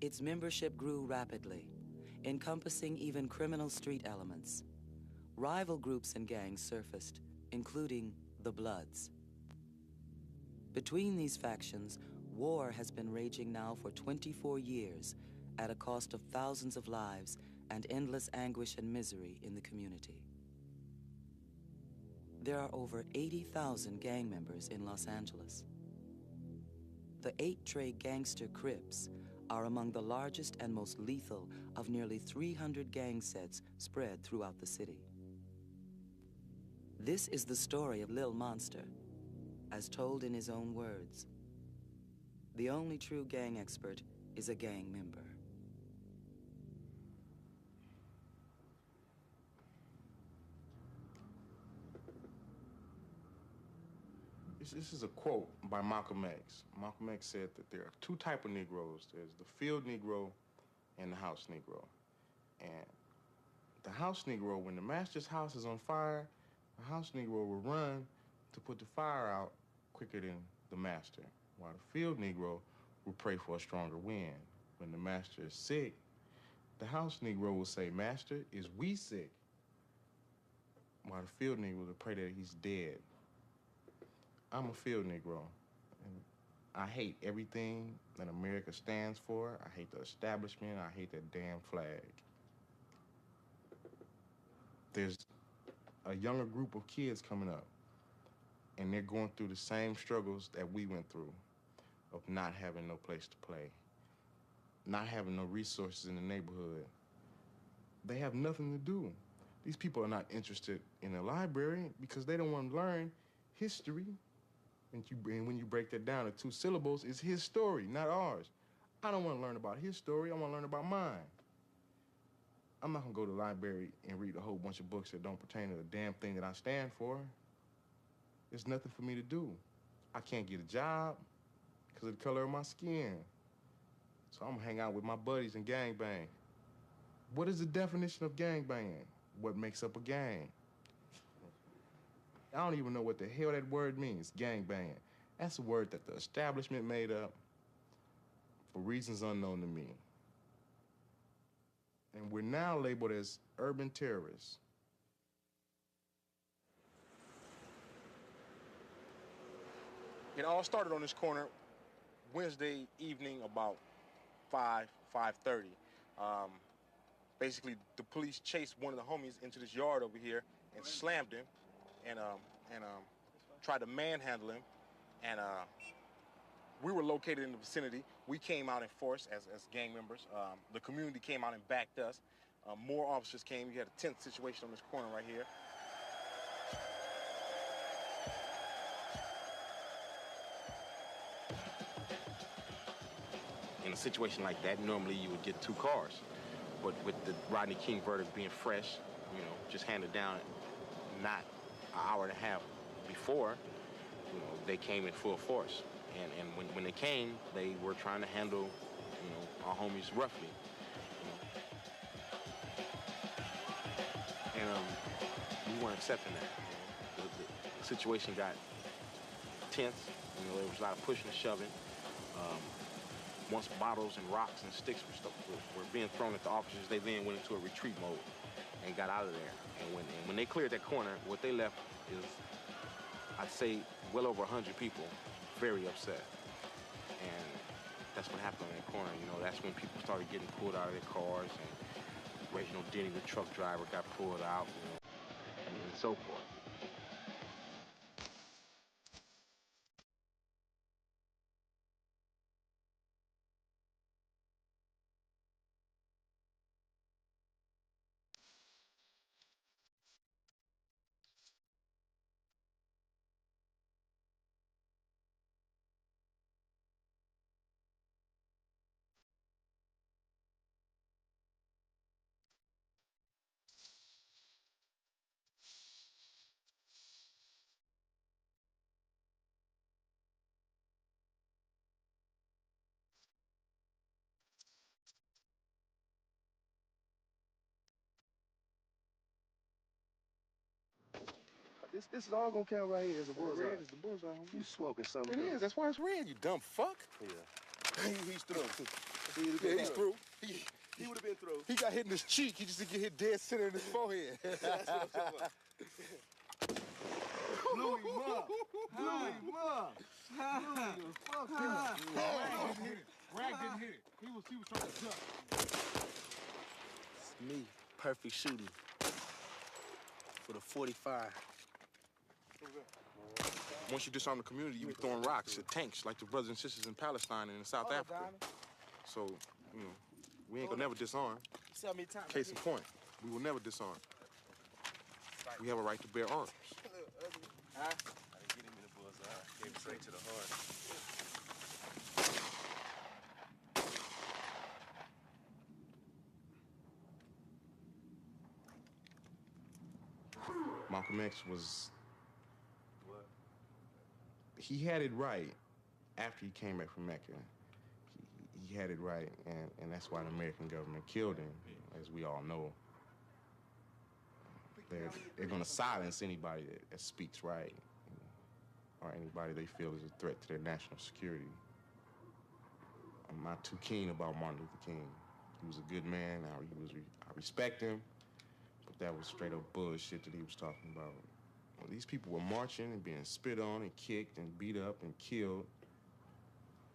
Its membership grew rapidly, encompassing even criminal street elements. Rival groups and gangs surfaced, including the Bloods. Between these factions, war has been raging now for 24 years at a cost of thousands of lives and endless anguish and misery in the community. There are over 80,000 gang members in Los Angeles. The 8-tray gangster Crips are among the largest and most lethal of nearly 300 gang sets spread throughout the city. This is the story of Lil Monster, as told in his own words. The only true gang expert is a gang member. This is a quote by Malcolm X. Malcolm X said that there are two types of Negroes. There's the field Negro and the house Negro. And the house Negro, when the master's house is on fire, the house Negro will run to put the fire out quicker than the master, while the field Negro will pray for a stronger wind. When the master is sick, the house Negro will say, "Master, is we sick?" While the field Negro will pray that he's dead. I'm a field Negro, and I hate everything that America stands for. I hate the establishment. I hate that damn flag. There's a younger group of kids coming up, and they're going through the same struggles that we went through, of not having no place to play, not having no resources in the neighborhood. They have nothing to do. These people are not interested in the library because they don't want to learn history. And when you break that down to 2 syllables, it's his story, not ours. I don't want to learn about his story. I want to learn about mine. I'm not going to go to the library and read a whole bunch of books that don't pertain to the damn thing that I stand for. There's nothing for me to do. I can't get a job because of the color of my skin. So I'm going to hang out with my buddies and gangbang. What is the definition of gangbanging? What makes up a gang? I don't even know what the hell that word means, gangbanging. That's a word that the establishment made up for reasons unknown to me. And we're now labeled as urban terrorists. It all started on this corner Wednesday evening about 5:30. Basically, the police chased one of the homies into this yard over here and slammed him and tried to manhandle him. And we were located in the vicinity. We came out in force as gang members. The community came out and backed us. More officers came. You had a tense situation on this corner right here. In a situation like that, normally you would get 2 cars. But with the Rodney King verdict being fresh, you know, just handed down not an hour and a half before, you know, they came in full force. And when they came, they were trying to handle, you know, our homies roughly. You know. And we weren't accepting that. You know. The situation got tense. You know, there was a lot of pushing and shoving. Once bottles and rocks and sticks were being thrown at the officers, they then went into a retreat mode and got out of there. And when they cleared that corner, what they left is, I'd say, well over 100 people very upset. And that's what happened in that corner. You know, that's when people started getting pulled out of their cars, and Reginald Denny, the truck driver, got pulled out, you know, and so forth. This is all gonna count right here as a bullseye. Red is the bullseye. You smoking something? It is. That's why it's red, you dumb fuck. Yeah. He's through. Yeah, he's through. He would have been through. He got hit in his cheek. He just didn't get hit dead center in his forehead. That's what I'm talking about. Blew him up. Blew him up. Rag didn't hit it. He was trying to duck. It's me. Perfect shooting. For the 45. Once you disarm the community, you be throwing rocks at tanks like the brothers and sisters in Palestine and in South Africa. So, you know, we ain't gonna never disarm. Case in point, we will never disarm. We have a right to bear arms. Huh? I didn't get him in the bullseye. Gave him straight to the heart. Malcolm X was... What? He had it right after he came back from Mecca. He had it right, and that's why the American government killed him, as we all know. They're gonna silence anybody that speaks right, or anybody they feel is a threat to their national security. I'm not too keen about Martin Luther King. He was a good man. I respect him, but that was straight up bullshit that he was talking about. Well, these people were marching and being spit on and kicked and beat up and killed,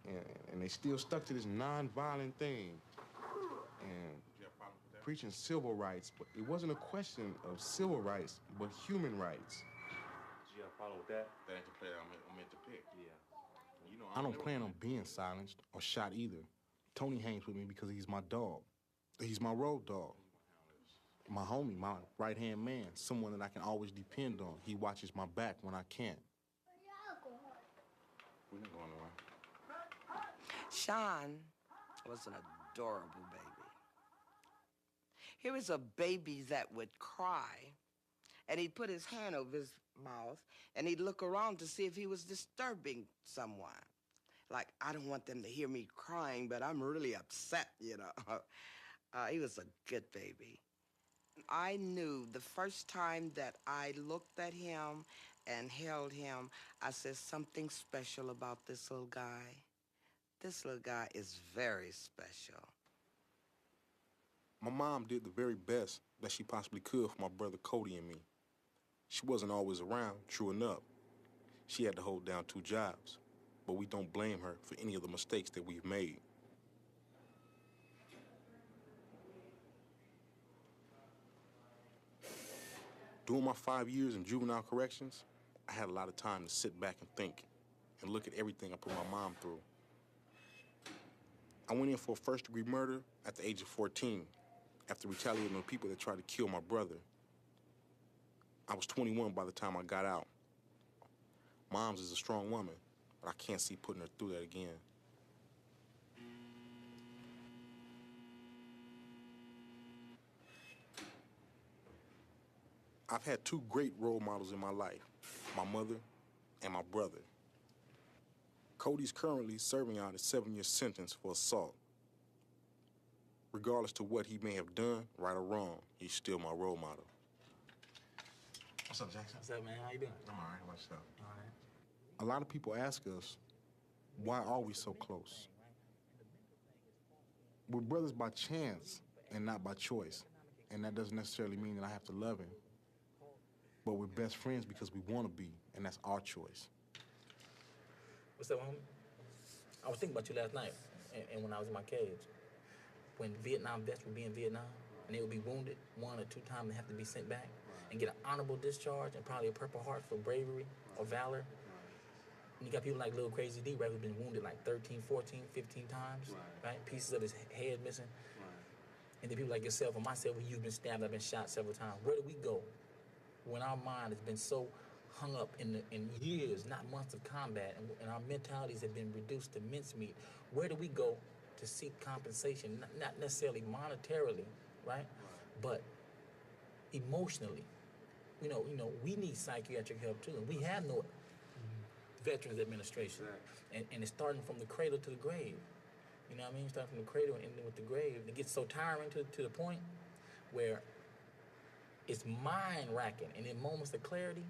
and they still stuck to this non-violent thing. And preaching civil rights, but it wasn't a question of civil rights, but human rights. Did you have a problem with that? That ain't the player I meant to pick. Yeah. You know, I don't plan on being silenced or shot either. Tony hangs with me because he's my dog. He's my road dog. My homie, my right-hand man, someone that I can always depend on. He watches my back when I can't. We're not going nowhere. Sean was an adorable baby. He was a baby that would cry, and he'd put his hand over his mouth, and he'd look around to see if he was disturbing someone. Like, I don't want them to hear me crying, but I'm really upset, you know. He was a good baby. I knew the first time that I looked at him and held him, I said, something special about this little guy. This little guy is very special. My mom did the very best that she possibly could for my brother Cody and me. She wasn't always around, true enough. She had to hold down 2 jobs, but we don't blame her for any of the mistakes that we've made. During my 5 years in juvenile corrections, I had a lot of time to sit back and think and look at everything I put my mom through. I went in for a first-degree murder at the age of 14 after retaliating on people that tried to kill my brother. I was 21 by the time I got out. Mom's is a strong woman, but I can't see putting her through that again. I've had 2 great role models in my life, my mother and my brother. Cody's currently serving out a 7-year sentence for assault. Regardless to what he may have done, right or wrong, he's still my role model. What's up, Jackson? What's up, man? How you doing? I'm all right. What's up? All right. A lot of people ask us, why are we so close? We're brothers by chance and not by choice. And that doesn't necessarily mean that I have to love him. But we're best friends because we want to be, and that's our choice. What's up, homie? I was thinking about you last night, and when I was in my cage. When Vietnam vets would be in Vietnam, and they would be wounded 1 or 2 times and have to be sent back, and get an honorable discharge and probably a Purple Heart for bravery or valor. And you got people like Lil Crazy D, right, who've been wounded like 13, 14, 15 times, right? Pieces of his head missing. And then people like yourself and myself, who you've been stabbed, I've been shot several times. Where do we go when our mind has been so hung up in years, not months of combat, and our mentalities have been reduced to mincemeat? Where do we go to seek compensation, not necessarily monetarily, right? But emotionally. You know, we need psychiatric help too, and we have no Veterans Administration, and it's starting from the cradle to the grave. You know what I mean? Starting from the cradle and ending with the grave. It gets so tiring to the point where it's mind-racking, and in moments of clarity,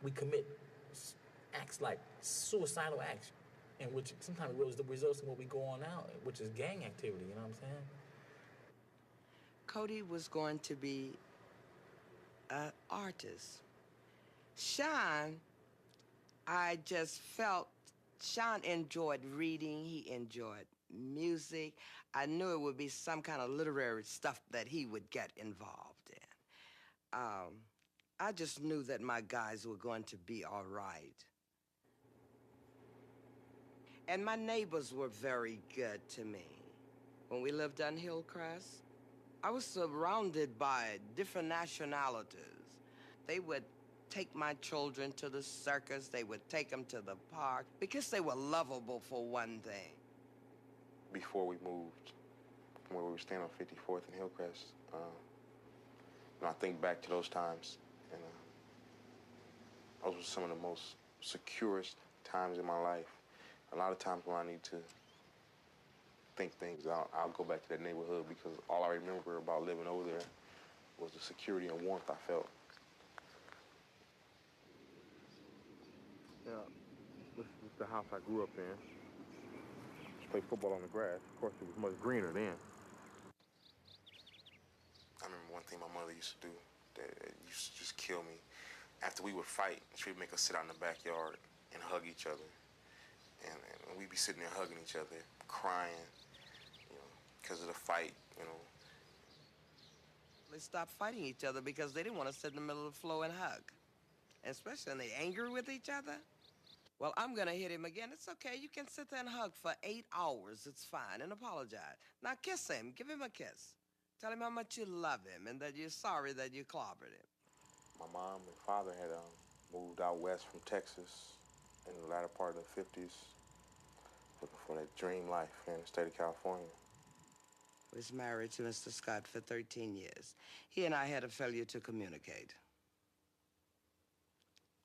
we commit acts like suicidal acts, and which sometimes results in what we go on now, which is gang activity, you know what I'm saying? Cody was going to be an artist. Sean, I just felt Sean enjoyed reading, he enjoyed music. I knew it would be some kind of literary stuff that he would get involved in. I just knew that my guys were going to be all right. And my neighbors were very good to me. When we lived on Hillcrest, I was surrounded by different nationalities. They would take my children to the circus. They would take them to the park because they were lovable, for one thing. Before we moved from where we were staying on 54th and Hillcrest, I think back to those times, and those were some of the most securest times in my life. A lot of times when I need to think things out, I'll go back to that neighborhood because all I remember about living over there was the security and warmth I felt. Yeah, this is the house I grew up in. Just played football on the grass. Of course, it was much greener then. I remember one thing my mother used to do that used to just kill me. After we would fight, she would make us sit out in the backyard and hug each other. And we'd be sitting there hugging each other, crying, because of the fight, They stopped fighting each other because they didn't want to sit in the middle of the floor and hug. And especially when they angry with each other. Well, I'm going to hit him again. It's okay. You can sit there and hug for 8 hours. It's fine. And apologize. Now kiss him. Give him a kiss. Tell him how much you love him and that you're sorry that you clobbered him. My mom and father had moved out west from Texas in the latter part of the 50s, looking for that dream life here in the state of California. I was married to Mr. Scott for 13 years. He and I had a failure to communicate.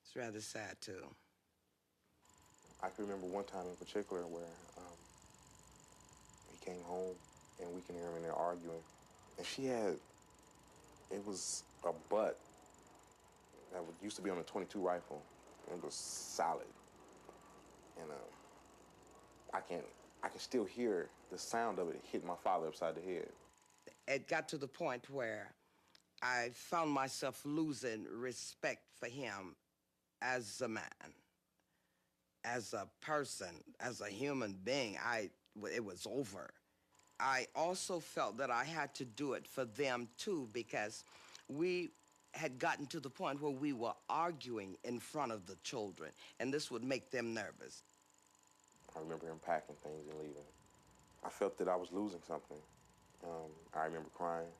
It's rather sad, too. I can remember one time in particular where he came home and we can hear him in there arguing. And she had, it was a butt that used to be on a .22 rifle. It was solid. And I can still hear the sound of it hitting my father upside the head. It got to the point where I found myself losing respect for him as a man, as a person, as a human being. It was over. I also felt that I had to do it for them, too, because we had gotten to the point where we were arguing in front of the children, and this would make them nervous. I remember him packing things and leaving. I felt that I was losing something. I remember crying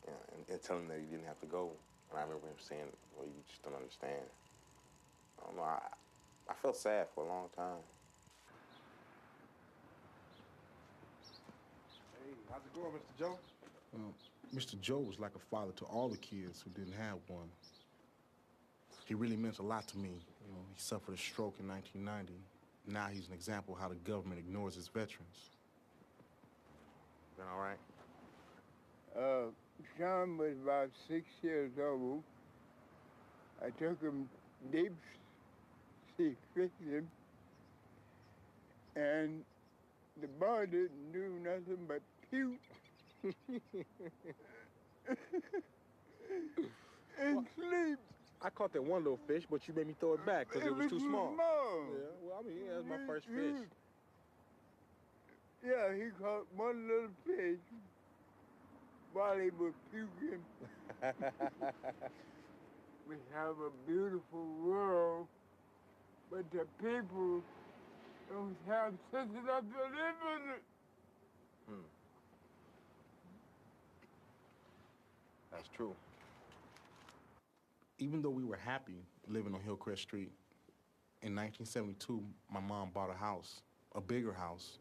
and telling him that he didn't have to go. And I remember him saying, well, you just don't understand. I don't know, I felt sad for a long time. Hey, how's it going, Mr. Joe? Mr. Joe was like a father to all the kids who didn't have one. He really meant a lot to me. He suffered a stroke in 1990. Now he's an example of how the government ignores its veterans. Been all right? Sean was about 6 years old. I took him deep sea fishing, and the boy didn't do nothing but puke and sleep. I caught that one little fish, but you made me throw it back because it was too small. Yeah, well, I mean, that was my first fish. Yeah, he caught one little fish while he was puking. We have a beautiful world, but the people don't have sense enough to live in it. That's true. Even though we were happy living on Hillcrest Street, in 1972, my mom bought a house, a bigger house,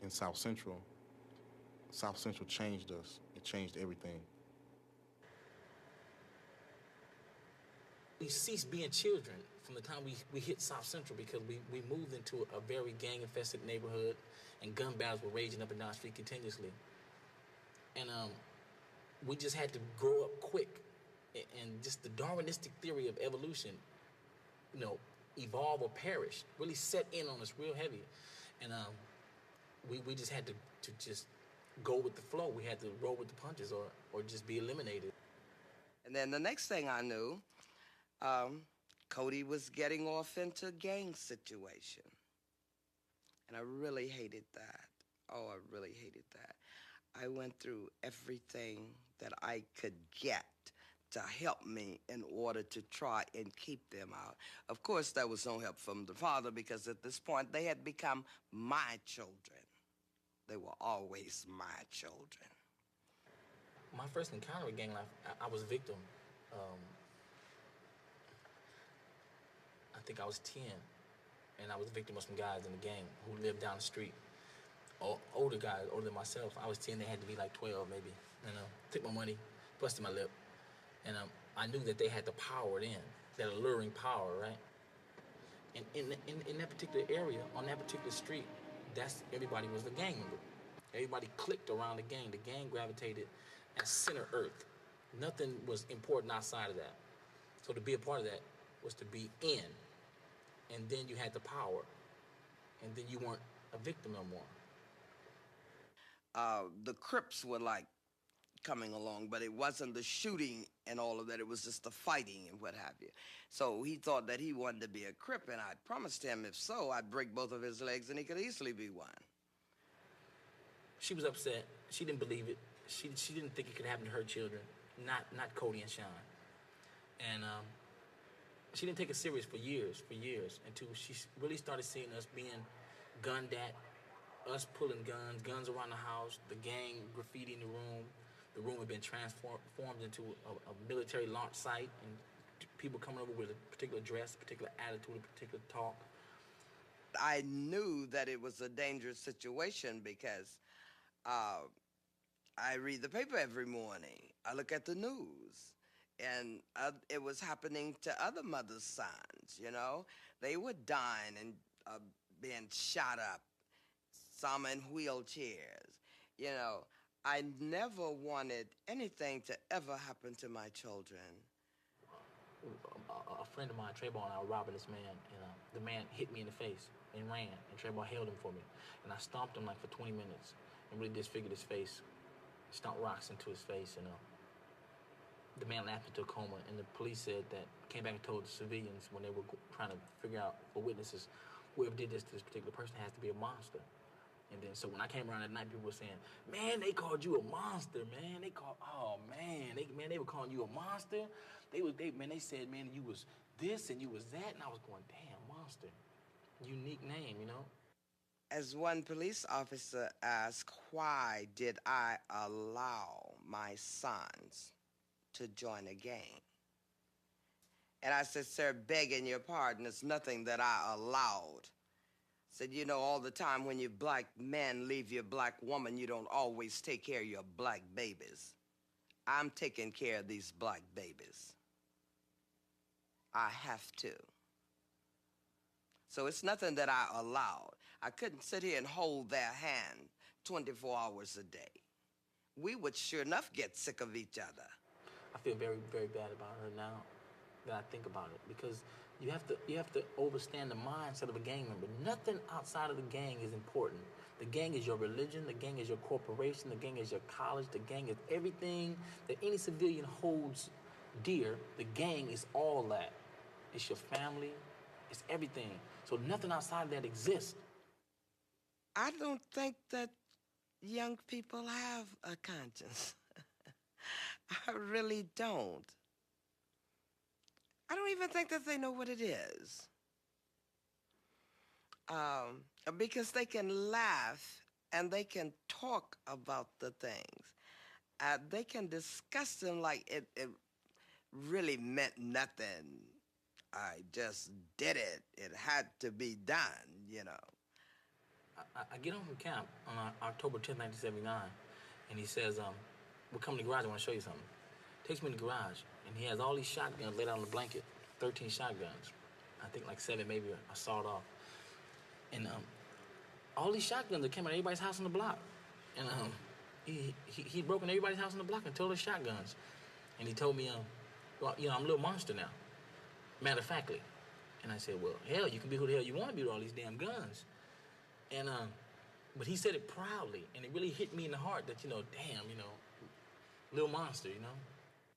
in South Central. South Central changed us. It changed everything. We ceased being children from the time we hit South Central because we moved into a very gang-infested neighborhood, and gun battles were raging up and down the street continuously. And we just had to grow up quick. And just the Darwinistic theory of evolution, evolve or perish really set in on us real heavy. And we just had to just go with the flow. We had to roll with the punches or just be eliminated. And then the next thing I knew, Cody was getting off into a gang situation. And I really hated that. Oh, I really hated that. I went through everything that I could get to help me in order to try and keep them out. Of course, there was no help from the father because at this point they had become my children. They were always my children. My first encounter with gang life, I was a victim. I think I was 10, and I was a victim of some guys in the gang who lived down the street. Older guys, older than myself. I was 10, they had to be like 12 maybe. Took my money, busted my lip. And I knew that they had the power then, that alluring power, right? And in that particular area, on that particular street, everybody was a gang member. Everybody clicked around the gang. The gang gravitated at center earth. Nothing was important outside of that. So to be a part of that was to be in. And then you had the power. And then you weren't a victim no more. The Crips were like coming along, but it wasn't the shooting and all of that. It was just the fighting and what have you. So he thought that he wanted to be a Crip, and I promised him if so, I'd break both of his legs and he could easily be one. She was upset. She didn't believe it. She didn't think it could happen to her children, not Cody and Sean. And she didn't take it serious for years, until she really started seeing us being gunned at, us pulling guns around the house, the gang graffiti in the room. The room had been transformed into a military launch site, and people coming over with a particular dress, a particular attitude, a particular talk. I knew that it was a dangerous situation because I read the paper every morning. I look at the news. And it was happening to other mothers' sons, you know. They were dying and being shot up, some in wheelchairs. You know, I never wanted anything to ever happen to my children. A friend of mine, Trayvon, and I were robbing this man, and the man hit me in the face and ran, and Trayvon held him for me. And I stomped him like for 20 minutes and really disfigured his face, stomped rocks into his face, you know. The man lapsed into a coma, and the police said that, came back and told the civilians when they were trying to figure out for witnesses, whoever did this to this particular person has to be a monster. And then, so when I came around at night, people were saying, man, they called you a monster, man. They were calling you a monster. They said, man, you was this and you was that. And I was going, damn, monster. Unique name, you know? As one police officer asked, why did I allow my sons to join a gang? And I said, sir, begging your pardon, it's nothing that I allowed. Said, you know, all the time when you black men leave your black woman, you don't always take care of your black babies. I'm taking care of these black babies. I have to. So it's nothing that I allowed. I couldn't sit here and hold their hand 24 hours a day. We would sure enough get sick of each other. I feel very, very bad about her now that I think about it, because you have to understand the mindset of a gang member. Nothing outside of the gang is important. The gang is your religion, the gang is your corporation, the gang is your college, the gang is everything that any civilian holds dear. The gang is all that. It's your family, it's everything. So nothing outside of that exists. I don't think that young people have a conscience. I really don't. I don't even think that they know what it is. Because they can laugh and they can talk about the things. They can discuss them like it really meant nothing. I just did it. It had to be done, you know. I get home from camp on October 10th, 1979, and he says, we're coming to the garage, I want to show you something. Takes me in the garage, and he has all these shotguns laid out on the blanket, 13 shotguns. I think like 7 maybe are sawed off. And all these shotguns that came out of everybody's house on the block. And he broke in everybody's house on the block and told us shotguns. And he told me, well, you know, I'm a little monster now. Matter of factly. And I said, well, hell, you can be who the hell you want to be with all these damn guns. And, but he said it proudly, and it really hit me in the heart that, damn, little monster,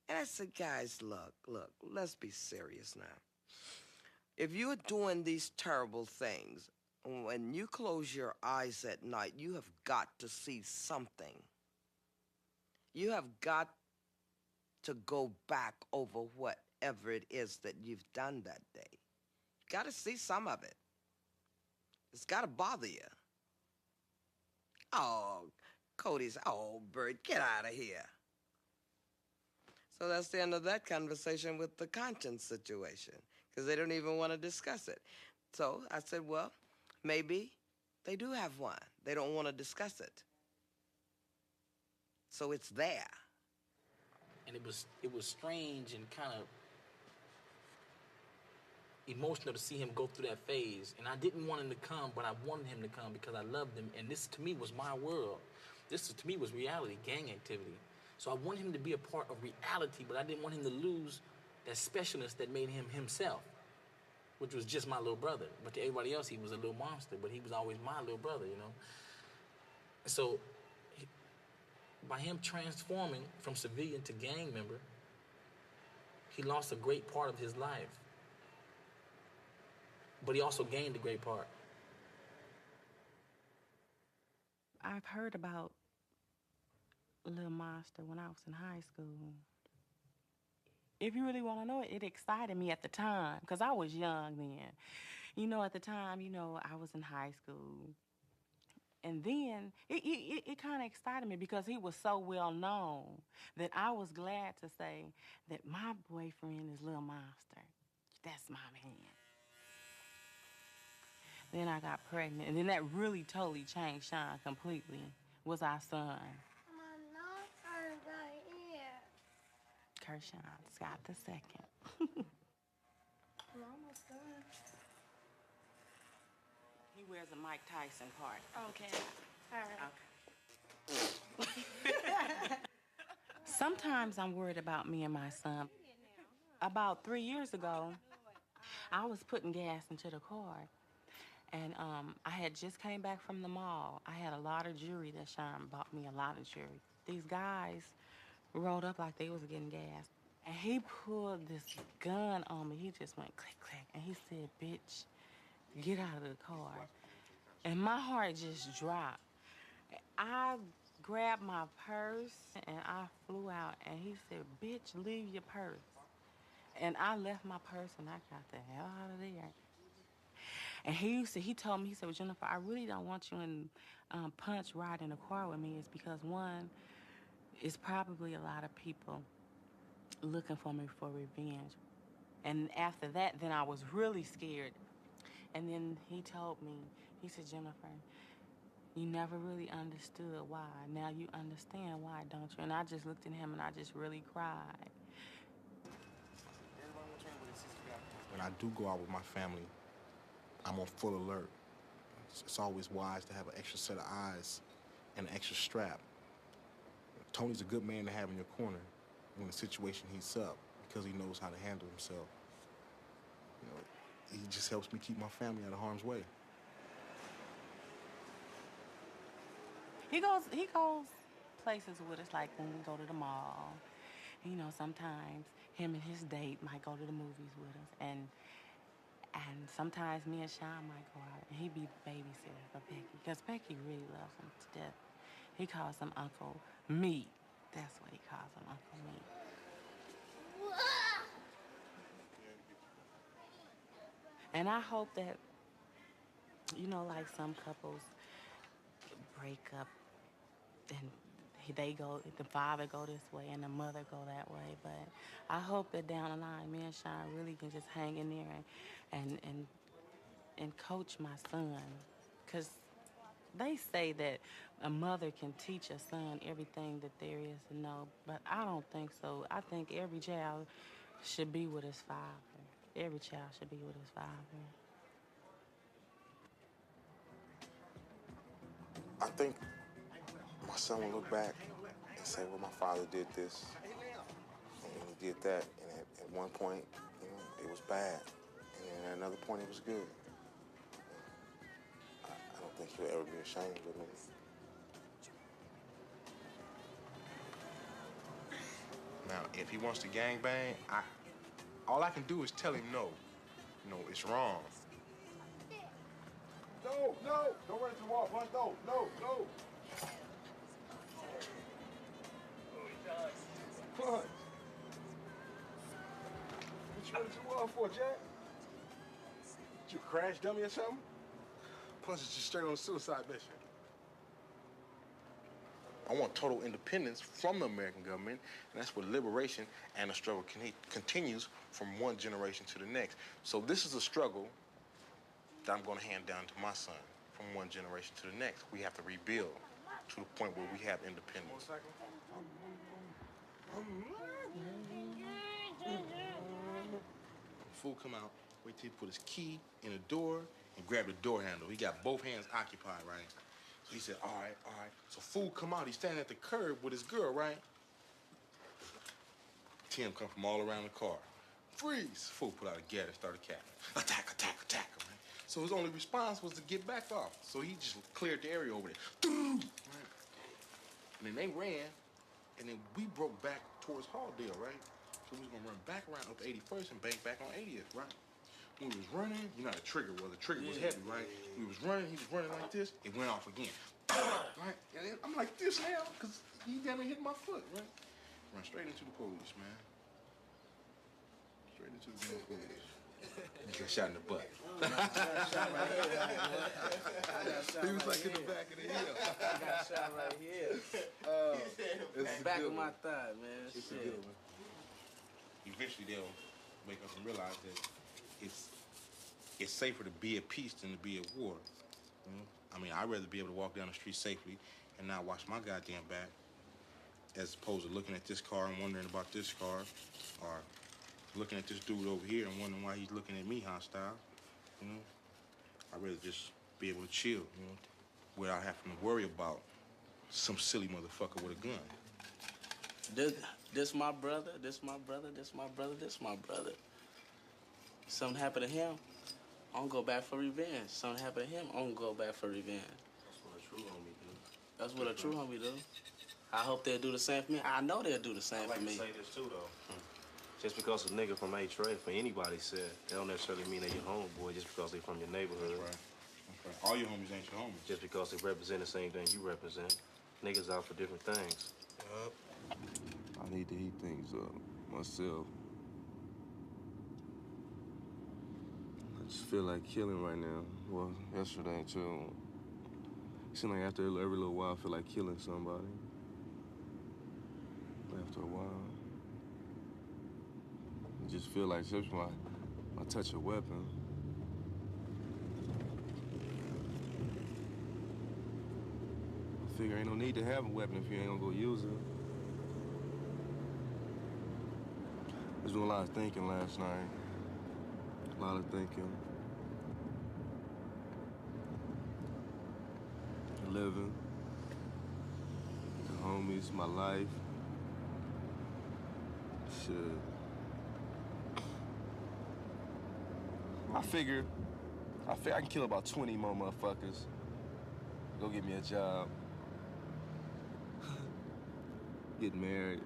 And I said, guys, look, let's be serious now. If you're doing these terrible things, when you close your eyes at night, you have got to see something. You have got to go back over whatever it is that you've done that day. You got to see some of it. It's got to bother you. Oh, Cody's, oh, Bert, get out of here. So that's the end of that conversation with the conscience situation, because they don't even want to discuss it. So I said, well, maybe they do have one. They don't want to discuss it. So it's there. And it was strange and kind of emotional to see him go through that phase. And I didn't want him to come, but I wanted him to come because I loved him. And this, to me, was my world. This, to me, was reality, gang activity. So I wanted him to be a part of reality, but I didn't want him to lose that specialness that made him himself, which was just my little brother. But to everybody else, he was a little monster, but he was always my little brother, So by him transforming from civilian to gang member, he lost a great part of his life. But he also gained a great part. I've heard about Little Monster when I was in high school. If you really want to know it, it excited me at the time, because I was young then. At the time, I was in high school. And then it kind of excited me because he was so well known that I was glad to say that my boyfriend is Little Monster. That's my man. Then I got pregnant, and then that really totally changed Sean completely, was our son. Kershawn, Scott the second. We're almost done. He wears a Mike Tyson part. Okay. All right. Okay. Sometimes I'm worried about me and my son. About 3 years ago, I was putting gas into the car. And I had just came back from the mall. I had a lot of jewelry that Sean bought me, a lot of jewelry. These guys rolled up like they was getting gas. And he pulled this gun on me. He just went click, click. And he said, bitch, get out of the car. And my heart just dropped. I grabbed my purse and I flew out. And he said, bitch, leave your purse. And I left my purse and I got the hell out of there. And he told me, well, Jennifer, I really don't want you and Punch ride in a car with me. It's because, one, it's probably a lot of people looking for me for revenge. And after that, then I was really scared. And then he told me, he said, Jennifer, you never really understood why. Now you understand why, don't you? And I just looked at him and I just really cried. When I do go out with my family, I'm on full alert. It's always wise to have an extra set of eyes and an extra strap. Tony's a good man to have in your corner when the situation heats up because he knows how to handle himself. He just helps me keep my family out of harm's way. He goes places with us, like when we go to the mall. Sometimes him and his date might go to the movies with us, and sometimes me and Sean might go out, and he be the babysitter for Becky, because Becky really loves him to death. He calls him Uncle Meat. That's what he calls him, Uncle Meat. And I hope that, like some couples break up and the father go this way and the mother go that way. But I hope that down the line, me and Sean really can just hang in there and coach my son. Because they say that a mother can teach a son everything that there is to know, but I don't think so. I think every child should be with his father. Every child should be with his father. I think my son will look back and say, well, my father did this, and he did that, and at one point, it was bad. And at another point, it was good. I don't think he'll ever be ashamed of me. Now, if he wants to gangbang, all I can do is tell him no. You know, it's wrong. No, don't run into the wall, Punch. No. Punch. What you running into the wall for, Jack? You a crash dummy or something? Punch is just straight on a suicide mission. I want total independence from the American government, and that's where liberation and the struggle continues from one generation to the next. So this is a struggle that I'm going to hand down to my son from one generation to the next. We have to rebuild to the point where we have independence. Fool come out, wait till he put his key in the door and grab the door handle. He got both hands occupied, right? So he said, all right. So fool come out, he's standing at the curb with his girl, right? Tim come from all around the car. Freeze! Fool put out a gat and started capping. Attack, right? So his only response was to get back off. So he just cleared the area over there. Right? And then they ran, and then we broke back towards Halldale, right? So we was gonna run back around up 81st and bank back on 80th, right? When we was running, you know how the trigger was. The trigger was heavy, right? We was running, he was running like this, it went off again. Right? And then I'm like this now, because he damn near hit my foot, right? Run straight into the police, man. Straight into the damn police. He got shot in the butt. He was like in the back of the heel. I got shot right here. Back of my thigh, man. It's a good one. Eventually they'll wake up and realize that it's safer to be at peace than to be at war. You know? I mean, I'd rather be able to walk down the street safely and not watch my goddamn back as opposed to looking at this car and wondering about this car, or looking at this dude over here and wondering why he's looking at me hostile. You know? I'd rather just be able to chill, you know, without having to worry about some silly motherfucker with a gun. This my brother, this my brother. Something happened to him, I'm gonna go back for revenge. Something happened to him, I'm gonna go back for revenge. That's what a true homie do. I hope they'll do the same for me. I know they'll do the same for me. I like to say this too, though. Just because a nigga from A-Trade, for anybody said, that don't necessarily mean they're your homeboy just because they from your neighborhood. That's right. All your homies ain't your homies. Just because they represent the same thing you represent. Niggas out for different things. I need to heat things up myself. I just feel like killing right now. Well, yesterday too. It seems like after every little while, I feel like killing somebody. After a while, I just feel like just when I touch a weapon, I figure ain't no need to have a weapon if you ain't gonna go use it. I was doing a lot of thinking last night. A lot of thinking. Living. The homies, my life. Shit. I figure I can kill about 20 more motherfuckers. Go get me a job. Get married.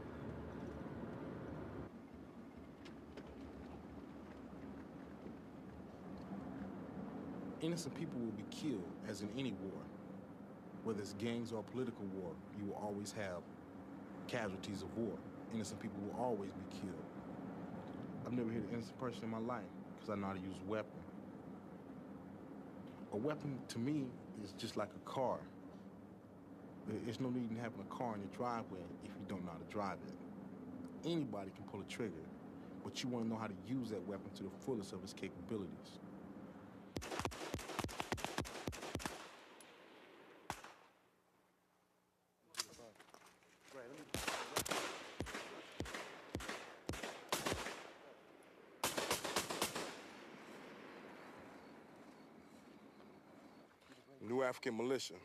Innocent people will be killed, as in any war. Whether it's gangs or political war, you will always have casualties of war. Innocent people will always be killed. I've never hit an innocent person in my life because I know how to use a weapon. A weapon, to me, is just like a car. There's no need in having a car in your driveway if you don't know how to drive it. Anybody can pull a trigger, but you want to know how to use that weapon to the fullest of its capabilities. New African militia.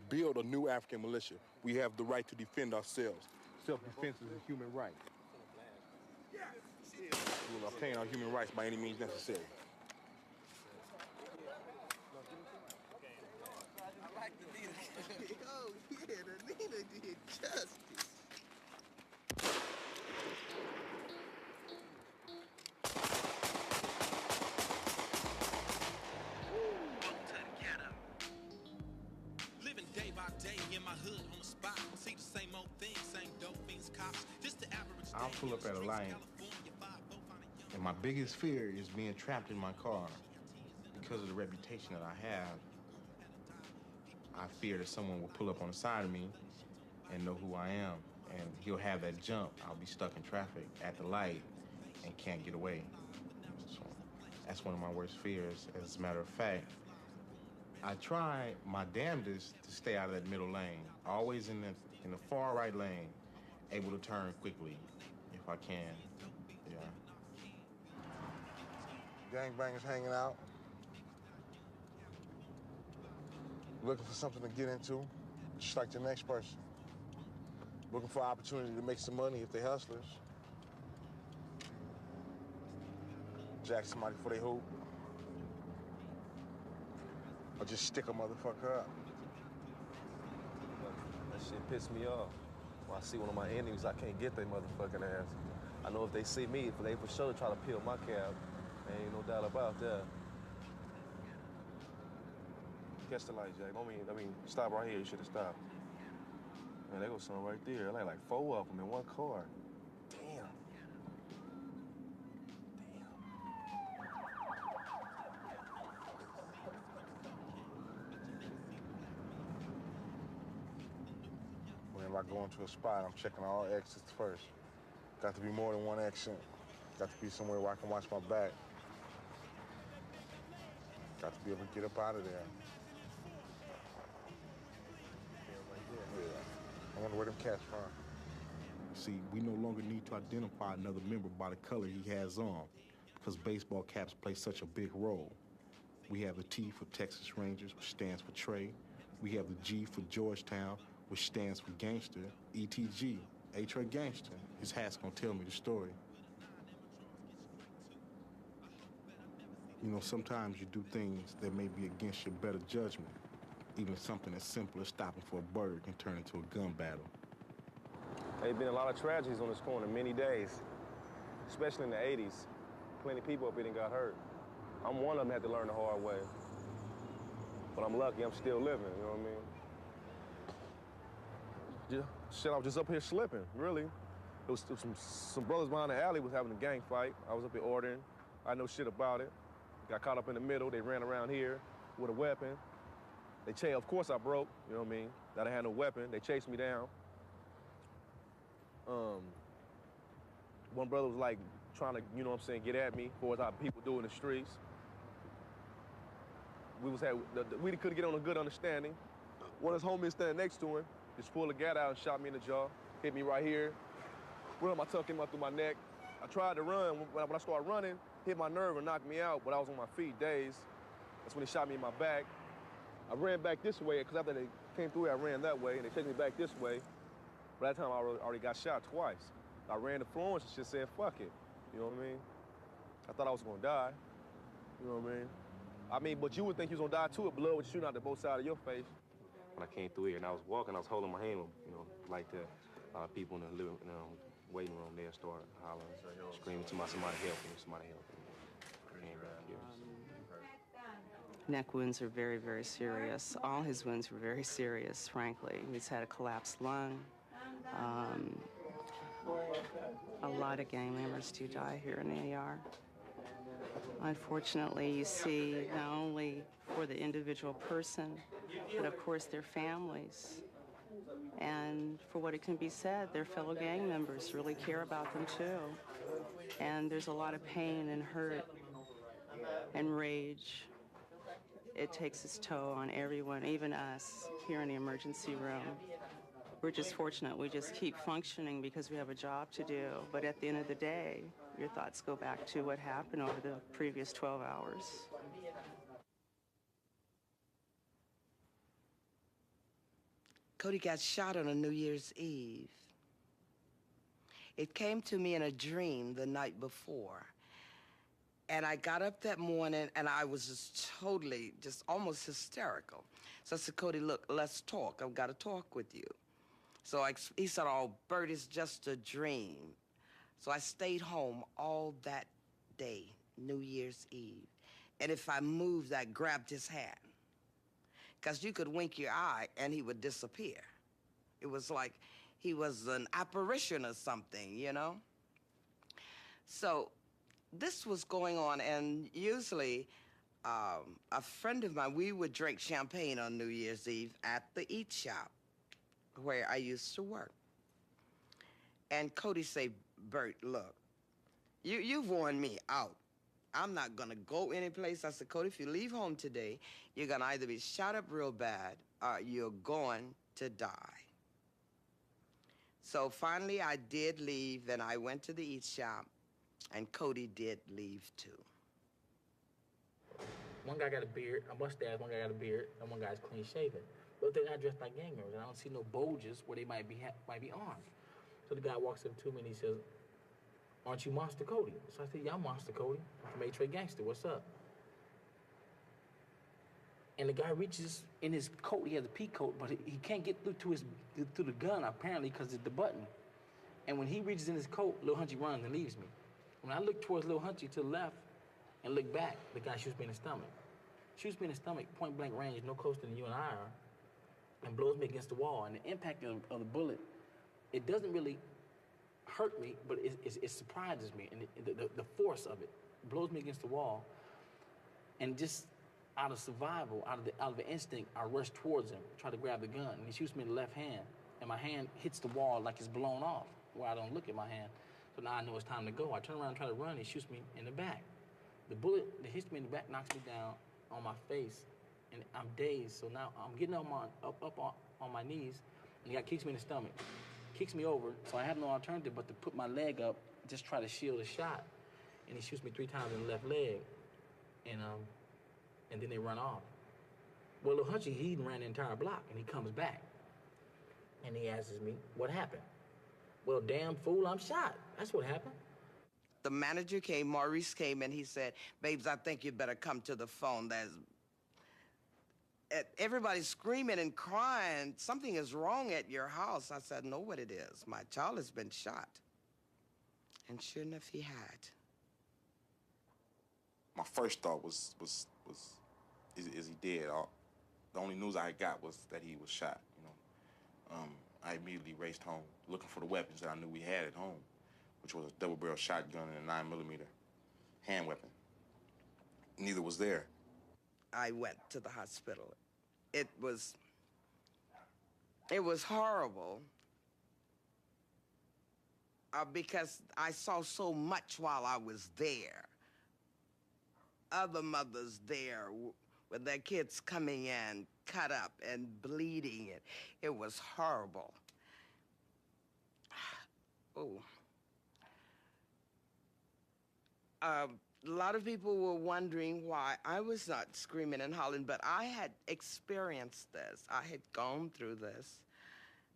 Build a new African militia. We have the right to defend ourselves. Self-defense is a human right. We will obtain our human rights by any means necessary. I'll pull up at a light, and my biggest fear is being trapped in my car. Because of the reputation that I have, I fear that someone will pull up on the side of me and know who I am, and he'll have that jump. I'll be stuck in traffic at the light and can't get away. So that's one of my worst fears. As a matter of fact, I try my damnedest to stay out of that middle lane, always in the far right lane, able to turn quickly if I can. Yeah. Gangbangers hanging out, looking for something to get into, just like the next person. Looking for an opportunity to make some money if they hustlers. Jack somebody for they hoop. Or just stick a motherfucker up. That shit pissed me off. When I see one of my enemies, I can't get their motherfucking ass. I know if they see me, they for sure try to peel my cab. Ain't no doubt about that. Catch the light, Jack. I mean, stop right here. You should have stopped. Man, there goes some right there. Like 4 of them in one car. Damn. Whenever I go into a spot, I'm checking all exits first. Got to be more than one exit. Got to be somewhere where I can watch my back. Got to be able to get up out of there. I wonder where them cats from. See, we no longer need to identify another member by the color he has on, because baseball caps play such a big role. We have the T for Texas Rangers, which stands for Trey. We have the G for Georgetown, which stands for Gangster. ETG, A-Trey Gangster. His hat's gonna tell me the story. You know, sometimes you do things that may be against your better judgment. Even something as simple as stopping for a burger can turn into a gun battle. There's been a lot of tragedies on this corner, many days, especially in the 80s. Plenty of people up here got hurt. I'm one of them that had to learn the hard way. But I'm lucky, I'm still living, you know what I mean? Shit, I was just up here slipping, really. It was some brothers behind the alley was having a gang fight. I was up here ordering. I know shit about it. Got caught up in the middle. They ran around here with a weapon. Of course I broke, you know what I mean? That I had no weapon. They chased me down. One brother was like trying to, you know what I'm saying, get at me for how people do in the streets. We couldn't get on a good understanding. One of his homies standing next to him just pulled a gat out and shot me in the jaw, hit me right here. My tongue came up through my neck. I tried to run. When I started running, hit my nerve and knocked me out, but I was on my feet, dazed. That's when he shot me in my back. I ran back this way, because after they came through, I ran that way, and they chased me back this way. By that time, I already got shot twice. I ran to Florence and just said, fuck it. You know what I mean? I thought I was gonna die. You know what I mean? But you would think you was gonna die too if blood was shooting out to both sides of your face. When I came through here and I was walking, I was holding my hand, you know, like that. A lot of people in the waiting room there started hollering, screaming to somebody help me, somebody help me. Neck wounds are very, very serious. All his wounds were very serious, frankly. He's had a collapsed lung. A lot of gang members do die here in AR. Unfortunately, you see not only for the individual person, but of course their families. And for what it can be said, their fellow gang members really care about them too. And there's a lot of pain and hurt and rage. It takes its toll on everyone, even us here in the emergency room. We're just fortunate. We just keep functioning because we have a job to do. But at the end of the day, your thoughts go back to what happened over the previous 12 hours. Cody got shot on a New Year's Eve. It came to me in a dream the night before. And I got up that morning and I was just totally, just almost hysterical. So I said, Cody, look, let's talk. I've got to talk with you. So he said, oh, Bert, it's just a dream. So I stayed home all that day, New Year's Eve. And if I moved, I grabbed his hand. because you could wink your eye and he would disappear. It was like he was an apparition or something, you know? So this was going on, and usually a friend of mine, we would drink champagne on New Year's Eve at the Eat Shop where I used to work. And Cody say, Bert, look, you've worn me out. I'm not gonna go anyplace. I said, Cody, if you leave home today, you're gonna either be shot up real bad or you're going to die. So finally I did leave, and I went to the Eat Shop, and Cody did leave too. One guy got a beard, a mustache, one guy got a beard, and one guy's clean shaven. But they're not dressed like gang members, and I don't see no bulges where they might be armed. So the guy walks up to me and he says, aren't you Monster Cody? So I said, yeah, I'm Monster Cody. I'm from A-Tray Gangster, what's up? And the guy reaches in his coat, he has a pea coat, but he can't get through the gun apparently because it's the button. And when he reaches in his coat, Lil Hunchy runs and leaves me. When I look towards Lil Hunchy to the left and look back, the guy shoots me in the stomach. Shoots me in the stomach, point blank range, no closer than you and I are, and blows me against the wall. And the impact of the bullet, it doesn't really hurt me, but it surprises me. And the force of it blows me against the wall. And just out of survival, out of the instinct, I rush towards him, try to grab the gun. And he shoots me in the left hand, and my hand hits the wall like it's blown off, where I don't look at my hand. So now I know it's time to go. I turn around and try to run, he shoots me in the back. The bullet that hits me in the back knocks me down on my face, and I'm dazed. So now I'm getting up on my knees, and the guy kicks me in the stomach, kicks me over, so I have no alternative but to put my leg up, just try to shield a shot. And he shoots me 3 times in the left leg, and then they run off. Well, Lil Hunchy, he ran the entire block, and he comes back, and he asks me, what happened? Well, damn fool, I'm shot. That's what happened. The manager came, Maurice came, and he said, babes, I think you'd better come to the phone. Everybody's screaming and crying. Something is wrong at your house. I said, know what it is. My child has been shot. And sure enough, he had. My first thought was is he dead? The only news I got was that he was shot, you know. I immediately raced home, looking for the weapons that I knew we had at home, which was a double-barrel shotgun and a 9mm hand weapon. Neither was there. I went to the hospital. It was horrible because I saw so much while I was there. Other mothers there with their kids coming in, cut up and bleeding. It was horrible. Oh. A lot of people were wondering why I was not screaming and hollering, but I had experienced this. I had gone through this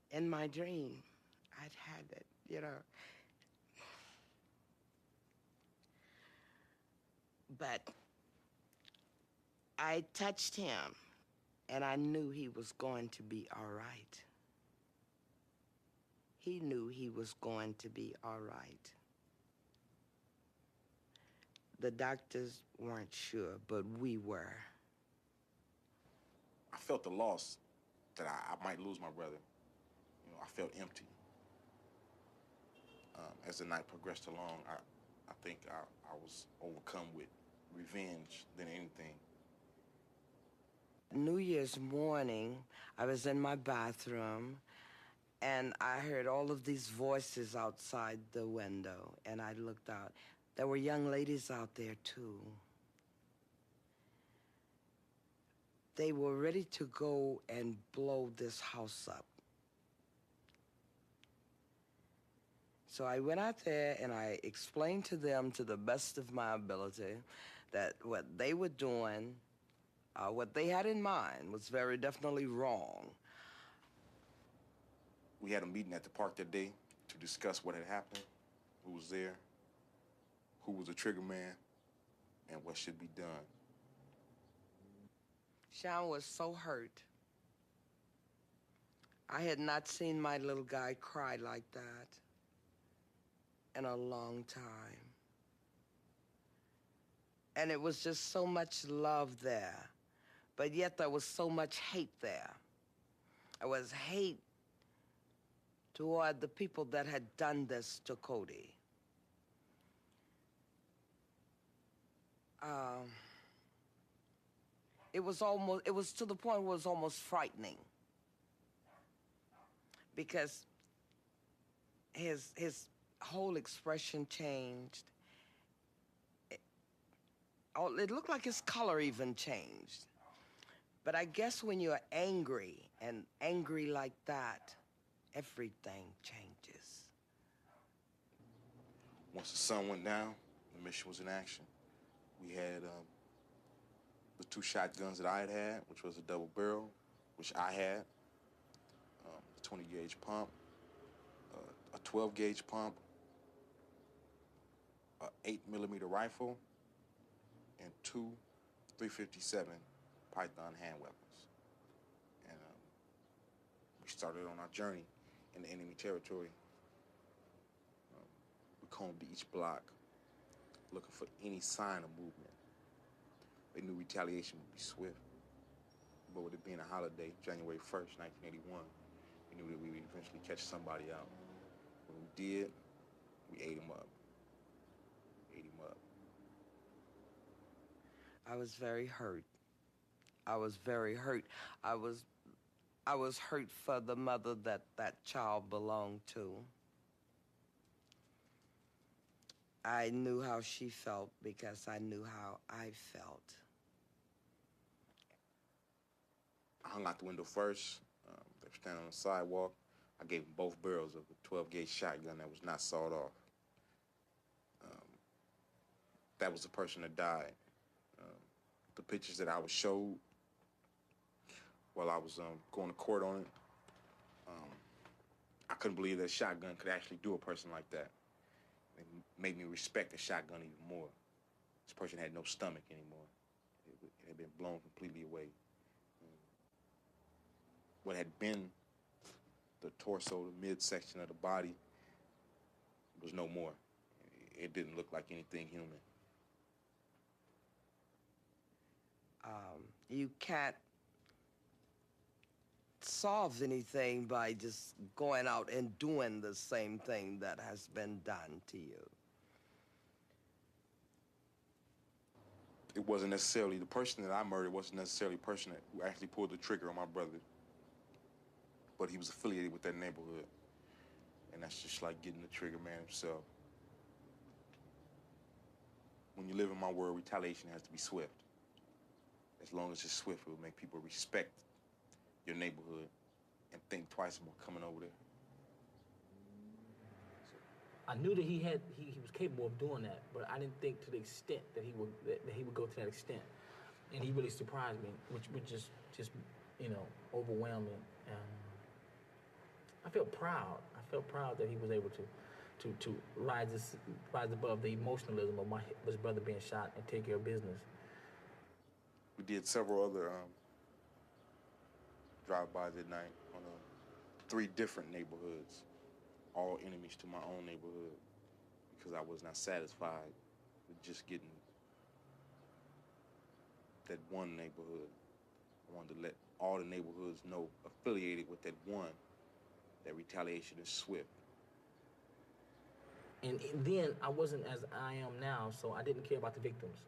in my dream. I'd had it, you know. But I touched him, and I knew he was going to be all right. He knew he was going to be all right. The doctors weren't sure, but we were. I felt the loss that I might lose my brother. You know, I felt empty. As the night progressed along, I think I was overcome with revenge than anything. New Year's morning, I was in my bathroom, and I heard all of these voices outside the window, and I looked out. There were young ladies out there, too. They were ready to go and blow this house up. So I went out there and I explained to them to the best of my ability that what they were doing, what they had in mind was very definitely wrong. We had a meeting at the park that day to discuss what had happened, who was there, who was the trigger man, and what should be done. Sean was so hurt. I had not seen my little guy cry like that in a long time. And it was just so much love there. but yet there was so much hate there. There was hate toward the people that had done this to Cody. It was to the point where it was almost frightening, because his whole expression changed. It looked like his color even changed. But I guess when you're angry, and angry like that, everything changes. Once the sun went down, the mission was in action. We had the 2 shotguns that I had, which was a double barrel, which I had, a 20 gauge pump, a 12 gauge pump, a 8mm rifle, and 2 .357 Python hand weapons. And we started on our journey in the enemy territory. We combed each block, looking for any sign of movement. They knew retaliation would be swift. But with it being a holiday, January 1st, 1981, we knew that we would eventually catch somebody out. When we did, we ate them up. I was very hurt. I was very hurt. I was hurt for the mother that child belonged to. I knew how she felt because I knew how I felt. I hung out the window first. They were standing on the sidewalk. I gave them both barrels of the 12 gauge shotgun that was not sawed off. That was the person that died. The pictures that I was showed while I was going to court on it, I couldn't believe that a shotgun could actually do a person like that. It made me respect the shotgun even more. This person had no stomach anymore. It had been blown completely away. What had been the torso, the midsection of the body, was no more. It didn't look like anything human. You can't solve anything by just going out and doing the same thing that has been done to you. It wasn't necessarily, the person that I murdered wasn't necessarily the person who actually pulled the trigger on my brother, but he was affiliated with that neighborhood. And that's just like getting the trigger man himself. When you live in my world, retaliation has to be swift. As long as it's swift, it will make people respect your neighborhood and think twice about coming over there. I knew that he was capable of doing that, but I didn't think to the extent that he would go to that extent. And he really surprised me, which just overwhelming. I felt proud. I felt proud that he was able to rise above the emotionalism of his brother being shot and take care of business. We did several other drive-bys at night on 3 different neighborhoods, all enemies to my own neighborhood, because I was not satisfied with just getting that one neighborhood. I wanted to let all the neighborhoods know, affiliated with that one, that retaliation is swift. And then I wasn't as I am now, so I didn't care about the victims.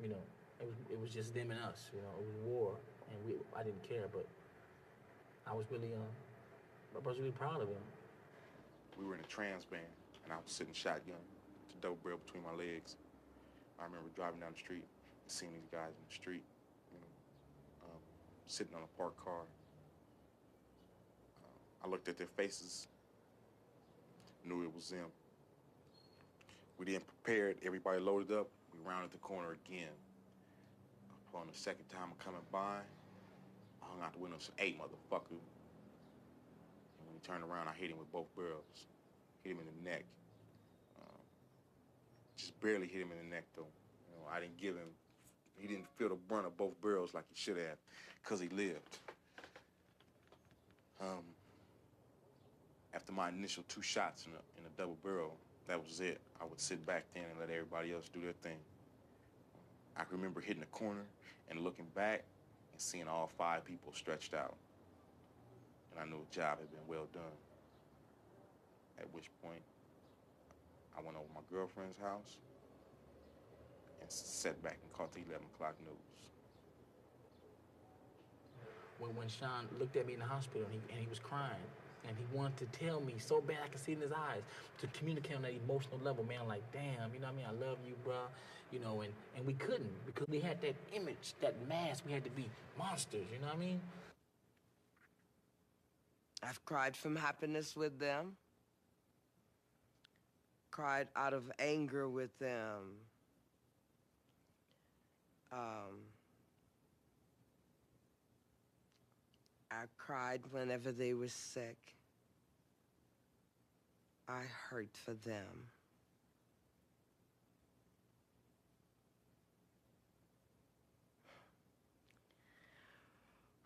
You know, it was just them and us. You know, it was war, and I didn't care. But I was really proud of him. We were in a trans band, and I was sitting shotgun, with a double barrel between my legs. I remember driving down the street and seeing these guys in the street, sitting on a parked car. I looked at their faces, knew it was them. We then prepared, everybody loaded up, we rounded the corner again. Upon the second time of coming by, I hung out the window and said, "Hey, motherfucker." And when he turned around, I hit him with both barrels. Hit him in the neck. Just barely hit him in the neck, though. You know, I didn't give him, he didn't feel the brunt of both barrels like he should have, because he lived. After my initial 2 shots in a double barrel, that was it. I would sit back then and let everybody else do their thing. I can remember hitting the corner and looking back and seeing all 5 people stretched out. And I knew the job had been well done. At which point, I went over to my girlfriend's house and sat back and caught the 11 o'clock news. When Sean looked at me in the hospital and he was crying, and he wanted to tell me so bad I could see it in his eyes, to communicate on that emotional level, man, like, damn, you know what I mean? I love you, bro. You know, and we couldn't because we had that image, that mask. We had to be monsters, you know what I mean? I've cried from happiness with them, cried out of anger with them. I cried whenever they were sick. I hurt for them.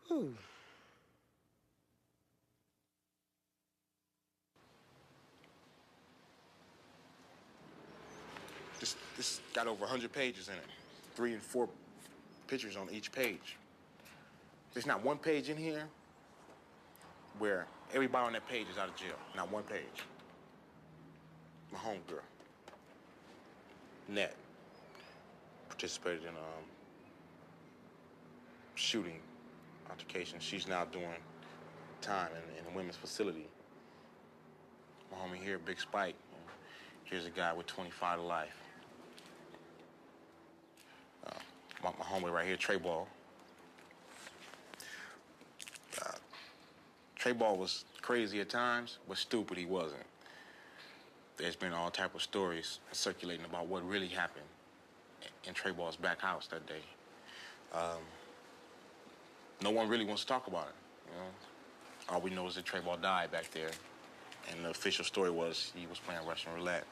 Whew. This got over 100 pages in it. 3 and 4 pictures on each page. There's not one page in here where everybody on that page is out of jail. Not one page. My homegirl, Net, participated in a shooting altercation. She's now doing time in a women's facility. My homie here, Big Spike. Here's a guy with 25 to life. My homie right here, Trey Ball. Trey Ball was crazy at times, but stupid he wasn't. There's been all type of stories circulating about what really happened in Trey Ball's back house that day. No one really wants to talk about it, you know? All we know is that Trey Ball died back there, and the official story was he was playing Russian roulette.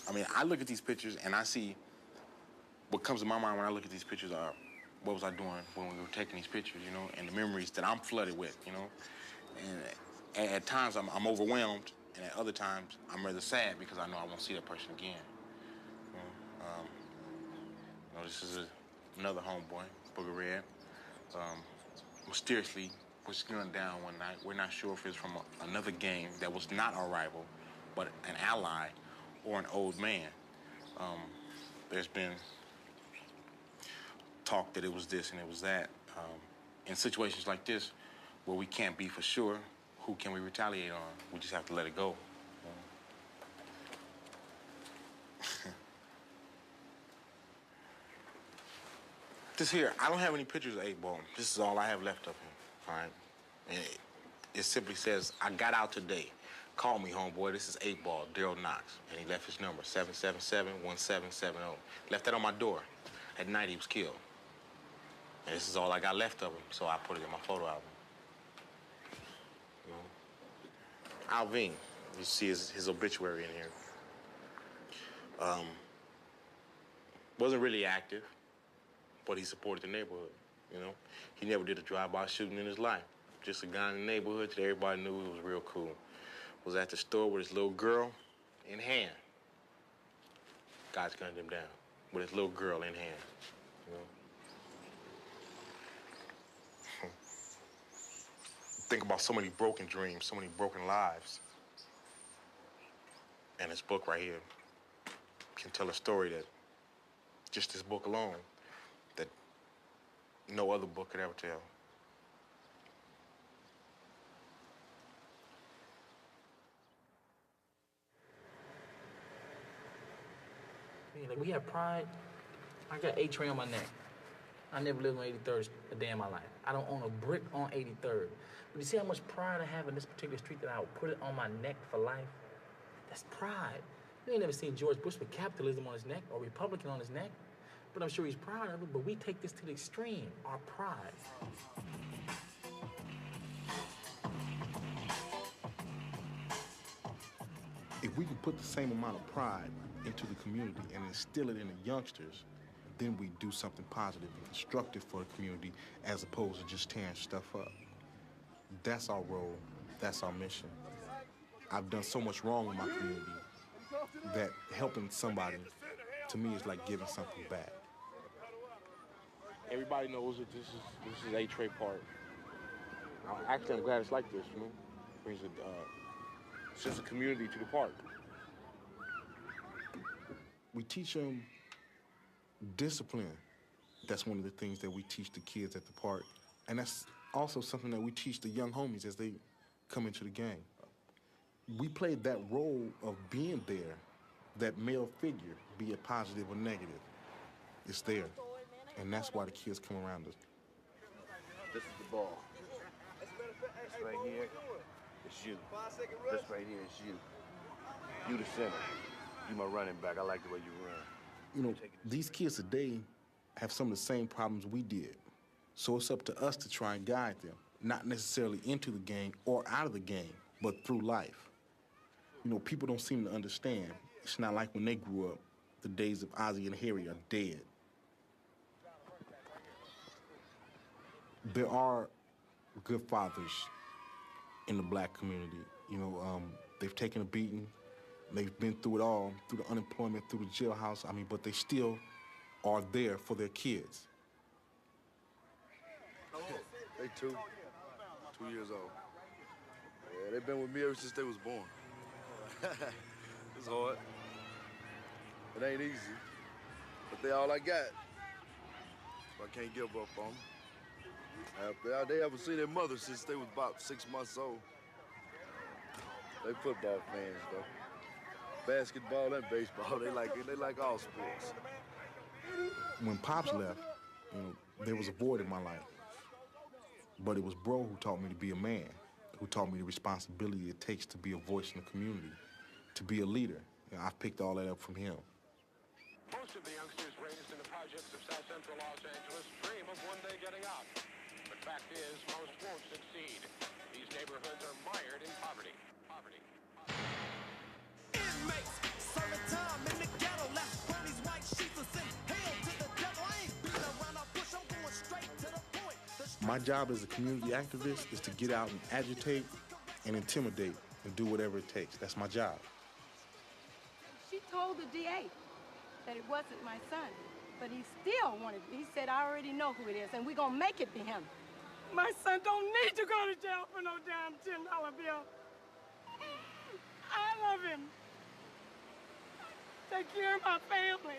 I mean, I look at these pictures and I see what comes to my mind when I look at these pictures are, what was I doing when we were taking these pictures, you know, and the memories that I'm flooded with, you know. And at times I'm overwhelmed, and at other times I'm rather sad because I know I won't see that person again. You know, this is another homeboy, Booger Red. Mysteriously was gunned down one night. We're not sure if it's from another gang that was not our rival, but an ally or an old man. There's been talk that it was this and it was that. In situations like this, where we can't be for sure, who can we retaliate on? We just have to let it go. This here, I don't have any pictures of 8-Ball. This is all I have left of him, all right? And it simply says, I got out today. Call me, homeboy. This is 8-Ball, Daryl Knox. And he left his number, 777-1770. Left that on my door. At night, he was killed. And this is all I got left of him, so I put it in my photo album. You know? Alvin, you see his obituary in here. Wasn't really active, but he supported the neighborhood, you know? He never did a drive-by shooting in his life. Just a guy in the neighborhood that everybody knew he was real cool. Was at the store with his little girl in hand. God's gunned him down with his little girl in hand, you know? Think about so many broken dreams, so many broken lives. And this book right here can tell a story that just this book alone, that no other book could ever tell. Like, we have pride. I got A-Train on my neck. I never lived on 83rd a day in my life. I don't own a brick on 83rd. But you see how much pride I have in this particular street that I would put it on my neck for life? That's pride. You ain't never seen George Bush with capitalism on his neck or Republican on his neck. But I'm sure he's proud of it, but we take this to the extreme, our pride. If we can put the same amount of pride into the community and instill it in the youngsters, then we do something positive and constructive for the community as opposed to just tearing stuff up. That's our role. That's our mission. I've done so much wrong in my community that helping somebody to me, it's like giving something back. Everybody knows that this is A Trey Park. Actually, I'm glad it's like this, you know? Brings a sense of community to the park. We teach them discipline. That's one of the things that we teach the kids at the park. And that's also something that we teach the young homies as they come into the gang. We played that role of being there, that male figure, be it positive or negative. It's there. And that's why the kids come around us. This is the ball. This right here is you. This right here is you. You the center. You my running back. I like the way you run. You know, these kids today have some of the same problems we did. So it's up to us to try and guide them, not necessarily into the gang or out of the gang, but through life. You know, people don't seem to understand. It's not like when they grew up, the days of Ozzie and Harry are dead. There are good fathers in the black community. You know, they've taken a beating. They've been through it all, through the unemployment, through the jailhouse. I mean, but they still are there for their kids. They 2 years old. Yeah, they've been with me ever since they was born. It's hard. It ain't easy, but they all I got. So I can't give up on them. They haven't seen their mother since they was about 6 months old. They football fans, though. Basketball and baseball, they like all sports. When Pops left, you know, there was a void in my life. But it was Bro who taught me to be a man, who taught me the responsibility it takes to be a voice in the community, to be a leader. You know, I picked all that up from him. Most of the youngsters raised in the projects of South Central Los Angeles dream of one day getting out. But fact is, most won't succeed. These neighborhoods are mired in poverty. Inmates, serving time in the ghetto, left ponies, white sheets, and send hail to the devil. I ain't beating around the bush, I'm going straight to the point. My job as a community activist is to get out and agitate and intimidate and do whatever it takes. That's my job. She told the DA that it wasn't my son, but he still wanted it. He said, I already know who it is, and we're gonna make it be him. My son don't need to go to jail for no damn $10 bill. I love him. Take care of my family.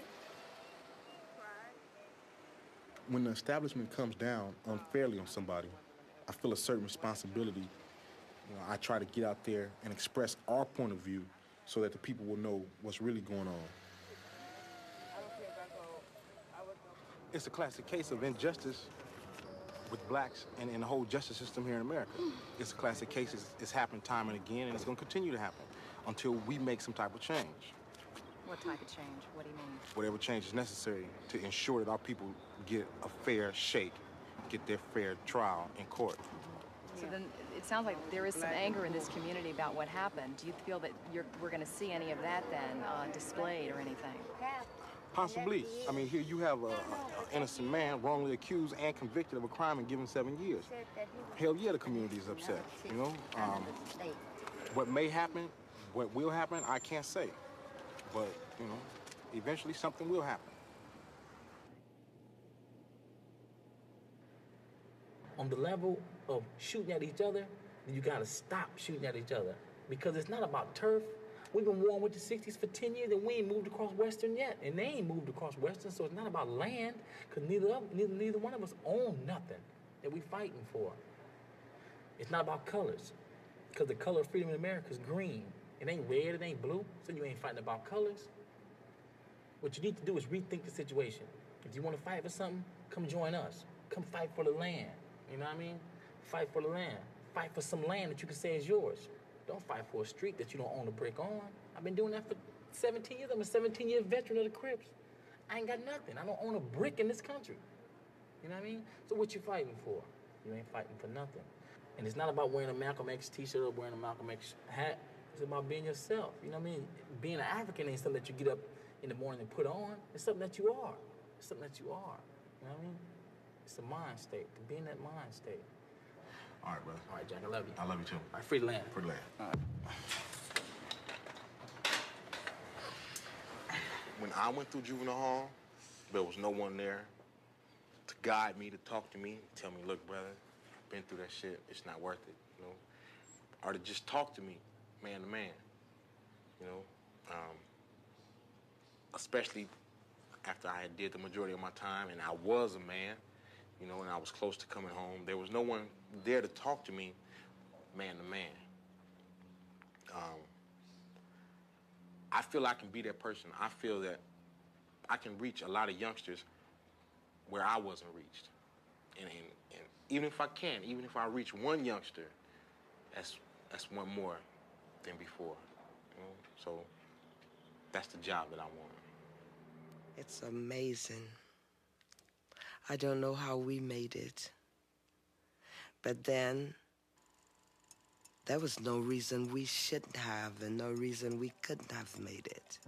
When the establishment comes down unfairly on somebody, I feel a certain responsibility. You know, I try to get out there and express our point of view so that the people will know what's really going on. It's a classic case of injustice with blacks and in the whole justice system here in America. It's a classic case. It's happened time and again, and it's going to continue to happen until we make some type of change. What type of change? What do you mean? Whatever change is necessary to ensure that our people get a fair shake, get their fair trial in court. So then it sounds like there is some anger in this community about what happened. Do you feel that we're going to see any of that then displayed or anything? Possibly. I mean, here you have an innocent man wrongly accused and convicted of a crime and given 7 years. Hell yeah, the community is upset, you know? What may happen, what will happen, I can't say. But, you know, eventually something will happen. On the level of shooting at each other, you gotta stop shooting at each other. Because it's not about turf. We've been warring with the 60s for 10 years and we ain't moved across Western yet. And they ain't moved across Western, so it's not about land, because neither one of us own nothing that we fighting for. It's not about colors, because the color of freedom in America is green. It ain't red, it ain't blue, so you ain't fighting about colors. What you need to do is rethink the situation. If you want to fight for something, come join us. Come fight for the land. You know what I mean? Fight for the land. Fight for some land that you can say is yours. Don't fight for a street that you don't own a brick on. I've been doing that for 17 years. I'm a 17-year veteran of the Crips. I ain't got nothing. I don't own a brick in this country. You know what I mean? So what you fighting for? You ain't fighting for nothing. And it's not about wearing a Malcolm X t-shirt or wearing a Malcolm X hat. It's about being yourself. You know what I mean? Being an African ain't something that you get up in the morning and put on. It's something that you are. It's something that you are. You know what I mean? It's a mind state, to be in that mind state. All right, brother. All right, Jack, I love you. I love you too. All right, free the land. Free the land. All right. when I went through juvenile hall, there was no one there to guide me, to talk to me, tell me, look, brother, been through that shit, it's not worth it, you know? Or to just talk to me, man to man, you know? Especially after I had did the majority of my time and I was a man, you know, and I was close to coming home. There was no one there to talk to me man to man. I feel I can be that person. I feel that I can reach a lot of youngsters where I wasn't reached. And even if I can, even if I reach one youngster, that's one more than before. You know? So that's the job that I want. It's amazing. I don't know how we made it. But then, there was no reason we shouldn't have and no reason we couldn't have made it.